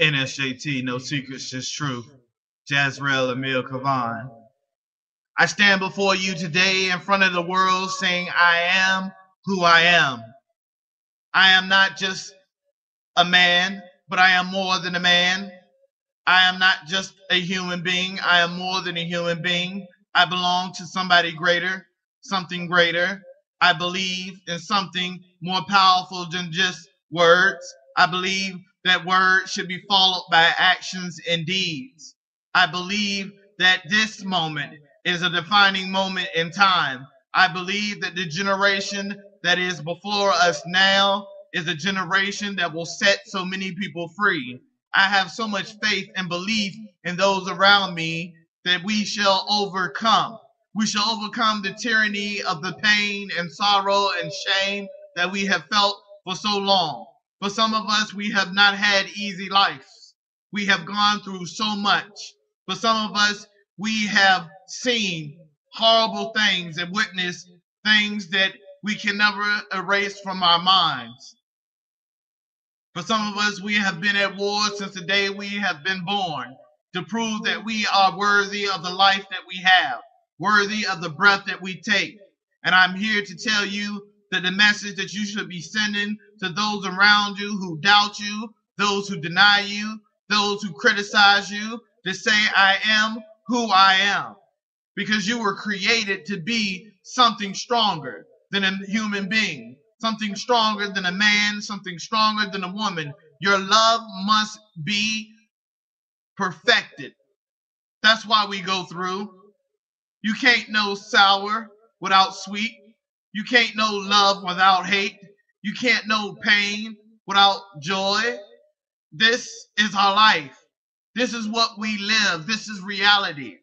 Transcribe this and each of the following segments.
NSJT, no secrets, just truth. Jazrael Emil Kavan. I stand before you today in front of the world saying I am who I am. I am not just a man, but I am more than a man. I am not just a human being. I am more than a human being. I belong to somebody greater, something greater. I believe in something more powerful than just words. I believe that words should be followed by actions and deeds. I believe that this moment is a defining moment in time. I believe that the generation that is before us now is a generation that will set so many people free. I have so much faith and belief in those around me that we shall overcome. We shall overcome the tyranny of the pain and sorrow and shame that we have felt for so long. For some of us, we have not had easy lives. We have gone through so much. For some of us, we have seen horrible things and witnessed things that we can never erase from our minds. For some of us, we have been at war since the day we have been born to prove that we are worthy of the life that we have, worthy of the breath that we take. And I'm here to tell you that the message that you should be sending to those around you who doubt you, those who deny you, those who criticize you, to say, I am who I am. Because you were created to be something stronger than a human being, something stronger than a man, something stronger than a woman. Your love must be perfected. That's why we go through. You can't know sour without sweet. You can't know love without hate. You can't know pain without joy. This is our life. This is what we live. This is reality.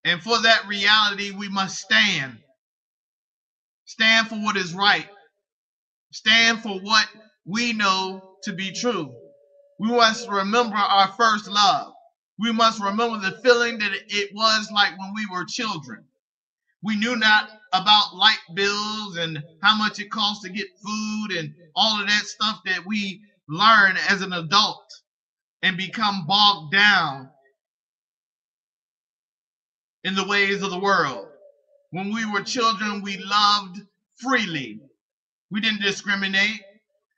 And for that reality, we must stand. Stand for what is right. Stand for what we know to be true. We must remember our first love. We must remember the feeling that it was like when we were children. We knew not about light bills and how much it costs to get food and all of that stuff that we learn as an adult and become bogged down in the ways of the world. When we were children, we loved freely. We didn't discriminate.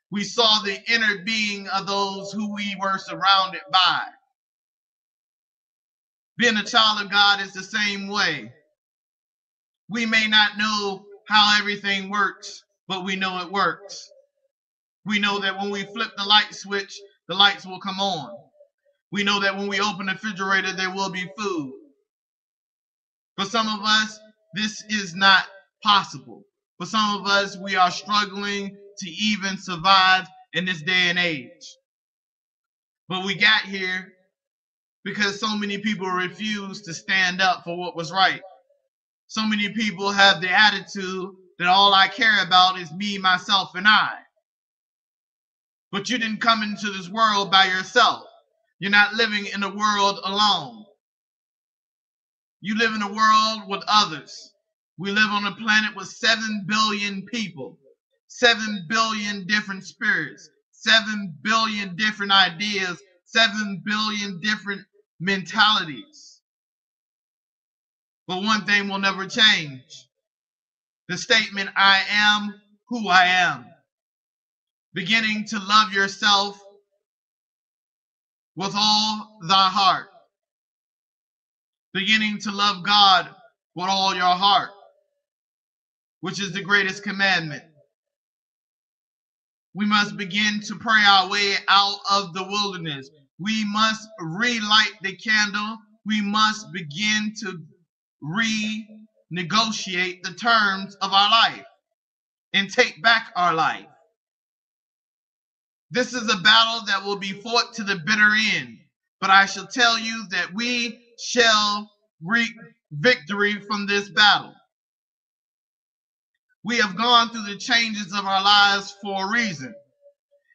We saw the inner being of those who we were surrounded by. Being a child of God is the same way. We may not know how everything works, but we know it works. We know that when we flip the light switch, the lights will come on. We know that when we open the refrigerator, there will be food. For some of us, this is not possible. For some of us, we are struggling to even survive in this day and age. But we got here because so many people refused to stand up for what was right. So many people have the attitude that all I care about is me, myself, and I. But you didn't come into this world by yourself. You're not living in a world alone. You live in a world with others. We live on a planet with 7 billion people, 7 billion different spirits, 7 billion different ideas, 7 billion different mentalities. But one thing will never change. The statement, I am who I am. Beginning to love yourself with all thy heart. Beginning to love God with all your heart, which is the greatest commandment. We must begin to pray our way out of the wilderness. We must relight the candle. We must begin to renegotiate the terms of our life and take back our life. This is a battle that will be fought to the bitter end, but I shall tell you that we shall reap victory from this battle. We have gone through the changes of our lives for a reason,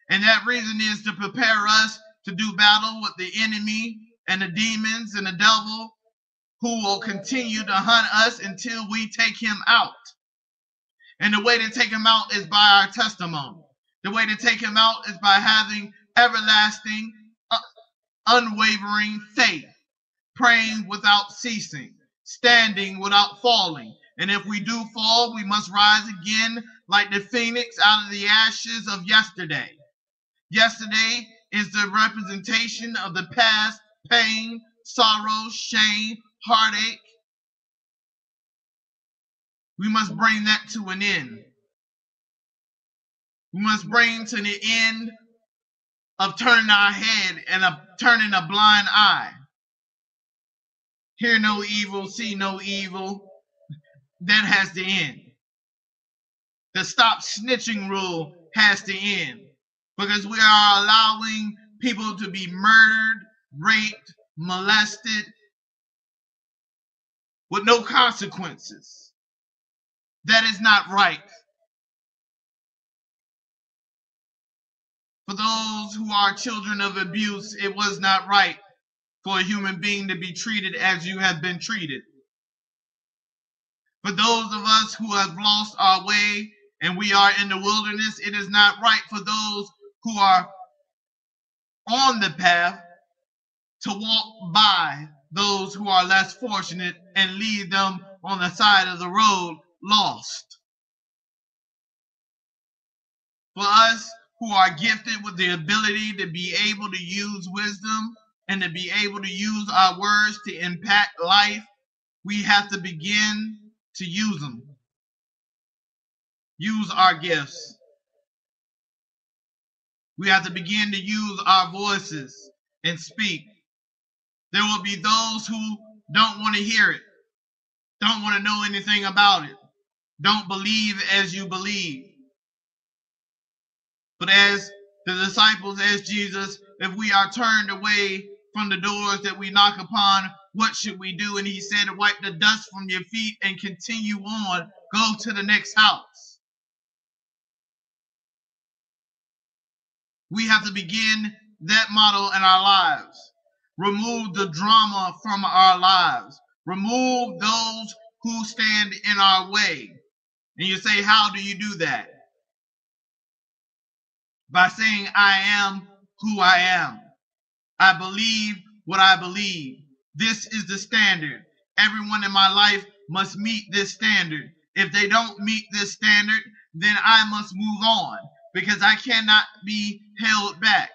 and that reason is to prepare us to do battle with the enemy and the demons and the devil who will continue to hunt us until we take him out. And the way to take him out is by our testimony. The way to take him out is by having everlasting, unwavering faith, praying without ceasing, standing without falling. And if we do fall, we must rise again like the phoenix out of the ashes of yesterday. Yesterday is the representation of the past, pain, sorrow, shame, heartache. We must bring that to an end. We must bring to the end of turning our head and of turning a blind eye. Hear no evil, see no evil. That has to end. The stop snitching rule has to end, because we are allowing people to be murdered, raped, molested with no consequences. That is not right. For those who are children of abuse, it was not right for a human being to be treated as you have been treated. For those of us who have lost our way and we are in the wilderness, it is not right for those who are on the path to walk by those who are less fortunate and leave them on the side of the road lost. For us who are gifted with the ability to be able to use wisdom and to be able to use our words to impact life, we have to begin to use them. Use our gifts. We have to begin to use our voices and speak. There will be those who don't want to hear it, don't want to know anything about it, don't believe as you believe. But as the disciples, as Jesus, if we are turned away from the doors that we knock upon, what should we do? And he said, wipe the dust from your feet and continue on. Go to the next house. We have to begin that model in our lives. Remove the drama from our lives. Remove those who stand in our way. And you say, how do you do that? By saying, I am who I am. I believe what I believe. This is the standard. Everyone in my life must meet this standard. If they don't meet this standard, then I must move on, because I cannot be held back.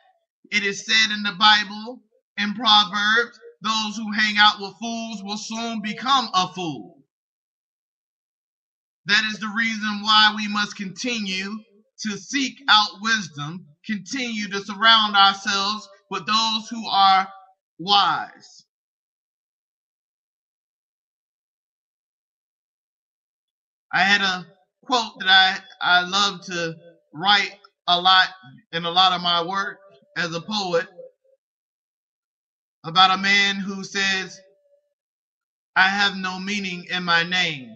It is said in the Bible, in Proverbs, those who hang out with fools will soon become a fool. That is the reason why we must continue to seek out wisdom, continue to surround ourselves with those who are wise. I had a quote that I love to write a lot in a lot of my work as a poet, about a man who says, I have no meaning in my name.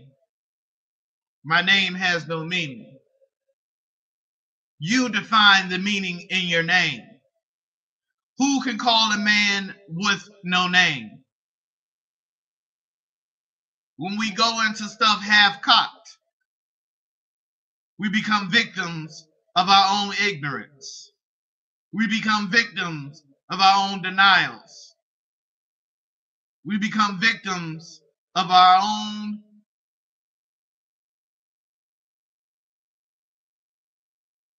My name has no meaning. You define the meaning in your name. Who can call a man with no name? When we go into stuff half-cocked, we become victims of our own ignorance. We become victims of our own denials. We become victims of our own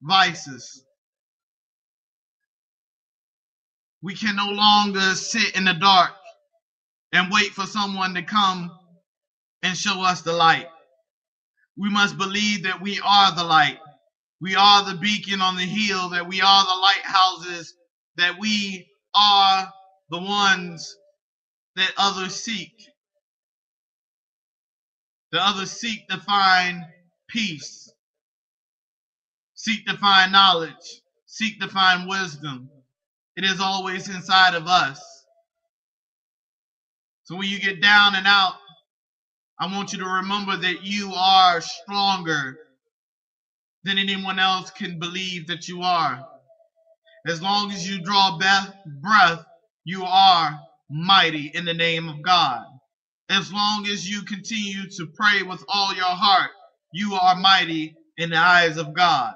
vices. We can no longer sit in the dark and wait for someone to come and show us the light. We must believe that we are the light. We are the beacon on the hill, that we are the lighthouses, that we are the ones that others seek. The others seek to find peace, seek to find knowledge, seek to find wisdom. It is always inside of us. So when you get down and out, I want you to remember that you are stronger than anyone else can believe that you are. As long as you draw breath, you are mighty in the name of God. As long as you continue to pray with all your heart, you are mighty in the eyes of God.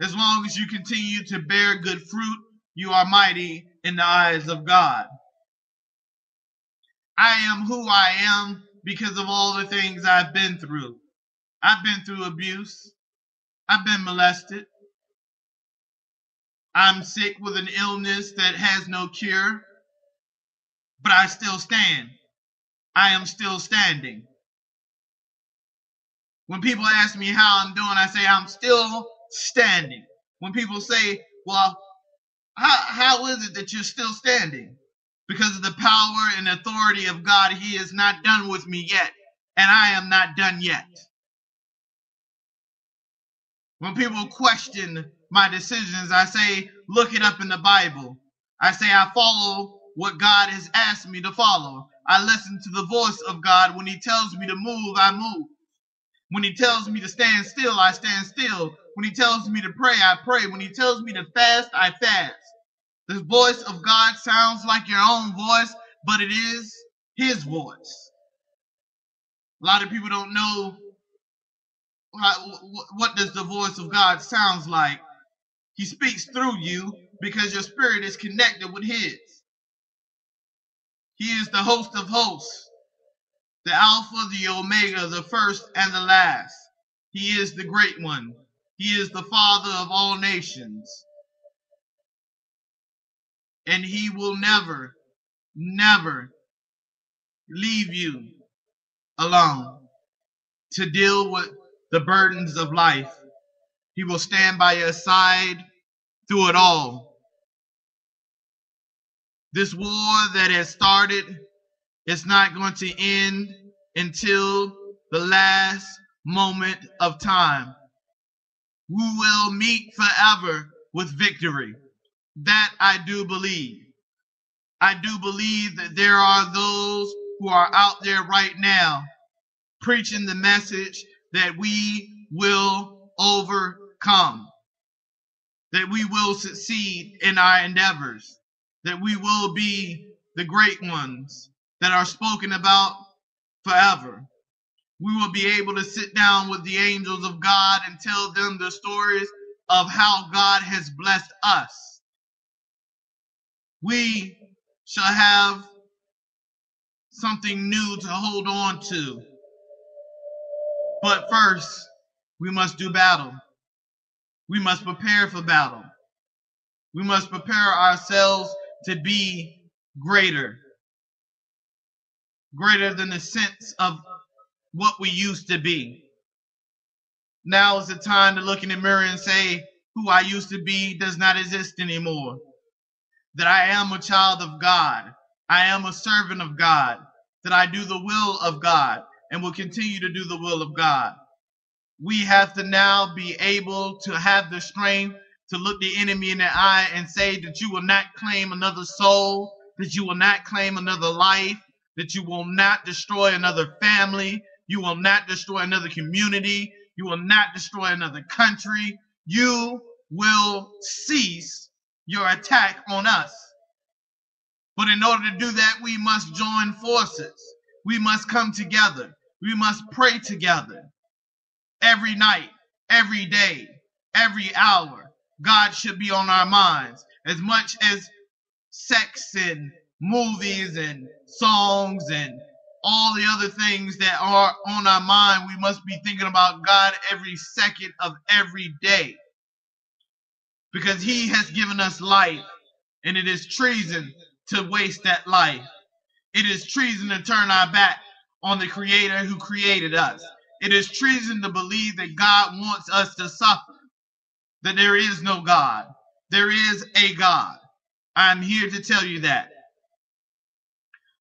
As long as you continue to bear good fruit, you are mighty in the eyes of God. I am who I am because of all the things I've been through. I've been through abuse. I've been molested. I'm sick with an illness that has no cure, but I still stand. I am still standing. When people ask me how I'm doing, I say I'm still standing. When people say, well, how is it that you're still standing? Because of the power and authority of God, He is not done with me yet, and I am not done yet. When people question my decisions, I say, look it up in the Bible. I say, I follow what God has asked me to follow. I listen to the voice of God. When He tells me to move, I move. When He tells me to stand still, I stand still. When He tells me to pray, I pray. When He tells me to fast, I fast. The voice of God sounds like your own voice, but it is His voice. A lot of people don't know what does the voice of God sounds like. He speaks through you because your spirit is connected with His. He is the host of hosts, the Alpha, the Omega, the first and the last. He is the great one. He is the Father of all nations. And He will never, never leave you alone to deal with the burdens of life. He will stand by your side through it all. This war that has started is not going to end until the last moment of time. We will meet forever with victory. That I do believe. I do believe that there are those who are out there right now preaching the message that we will overcome, that we will succeed in our endeavors, that we will be the great ones that are spoken about forever. We will be able to sit down with the angels of God and tell them the stories of how God has blessed us. We shall have something new to hold on to. But first, we must do battle. We must prepare for battle. We must prepare ourselves to be greater than the sense of what we used to be. Now is the time to look in the mirror and say, who I used to be does not exist anymore. That I am a child of God. I am a servant of God. That I do the will of God and will continue to do the will of God. We have to now be able to have the strength to look the enemy in the eye and say that you will not claim another soul, that you will not claim another life, that you will not destroy another family, you will not destroy another community, you will not destroy another country. You will cease your attack on us. But in order to do that, we must join forces. We must come together. We must pray together. Every night, every day, every hour, God should be on our minds. As much as sex and movies and songs and all the other things that are on our mind, we must be thinking about God every second of every day. Because He has given us life, and it is treason to waste that life. It is treason to turn our back on the Creator who created us. It is treason to believe that God wants us to suffer, that there is no God. There is a God. I'm here to tell you that.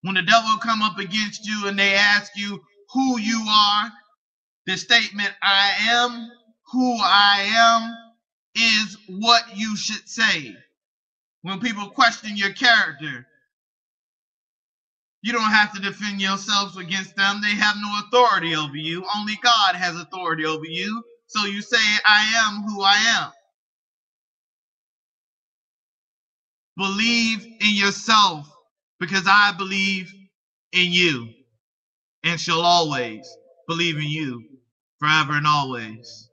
When the devil come up against you and they ask you who you are, the statement, I am who I am, is what you should say. When people question your character, you don't have to defend yourselves against them. They have no authority over you. Only God has authority over you. So you say, I am who I am. Believe in yourself because I believe in you and shall always believe in you forever and always.